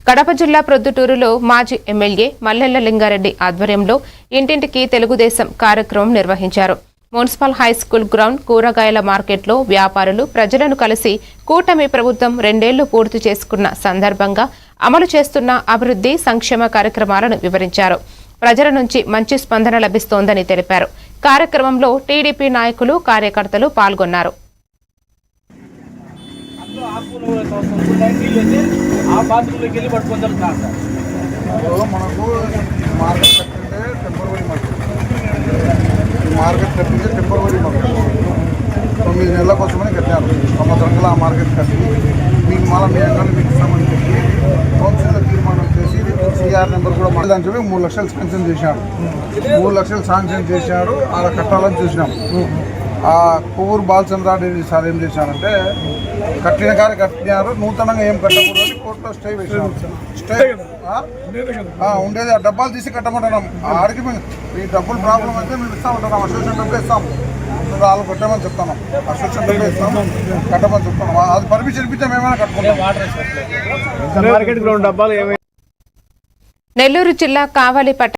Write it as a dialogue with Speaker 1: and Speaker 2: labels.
Speaker 1: కడప జిల్లా ప్రొద్దుటూరులో మాజీ ఎమ్మెల్యే మల్లెల లింగారెడ్డి ఆధ్వర్యంలో ఇంటింటికి తెలుగుదేశం కార్యక్రమం నిర్వహించారు. మున్సిపల్ హైస్కూల్ గ్రౌండ్, కూరగాయల మార్కెట్లో వ్యాపారులు ప్రజలను కలిసి కూటమి ప్రభుత్వం 2 ఏళ్లు పూర్తి చేసుకున్న సందర్భంగా అమలు చేస్తున్న అభివృద్ధి సంక్షేమ కార్యక్రమాలను వివరించారు. ప్రజల నుంచి మంచి స్పందన లభిస్తోందని తెలిపారు. కార్యక్రమంలో టీడీపీ నాయకులు, కార్యకర్తలు పాల్గొన్నారు.
Speaker 2: మార్కెట్ కట్టింటే టెంపరీ మార్కెట్ 9 నెలల కోసమని కట్టారు. సంవత్సరంగా ఆ మార్కెట్ కట్టి మీకు మళ్ళీ మీ అంగళ్ళు మీకు ఇస్తామని చెప్పి కౌన్సిల్లో తీర్మానం చేసి సిఆర్ నెంబర్ కూడా మాట్లాడని చెప్పి 3 లక్షలు శాంక్షన్ చేశాడు. 3 లక్షలు శాంక్షన్ చేశాడు. అలా కట్టాలని చూసినాం. ఆ కొవ్వూరు బాలచంద్రారెడ్డి సార్ ఏం చేశారంటే కట్టిన కానీ కట్టినారు, నూతనంగా ఏం కట్టకూడదని కోర్టులో స్టే వేసాం. స్టే ఉండేది ఆ డబ్బాలు తీసి కట్టమంటున్నాం. ఆడికి ఈ డబ్బులు ప్రాబ్లం అయితే మేము ఇస్తామంటున్నాం. అసోసియేషన్ డబ్బే ఇస్తాం, వాళ్ళు కట్టమని చెప్తున్నాం. అసోసియేషన్ డబ్బే ఇస్తాం, కట్టమని చెప్తున్నాం. అది పర్మిషన్ ఇప్పించాం, ఏమైనా కట్టుకుంటాం.
Speaker 1: నెల్లూరు జిల్లా కావలి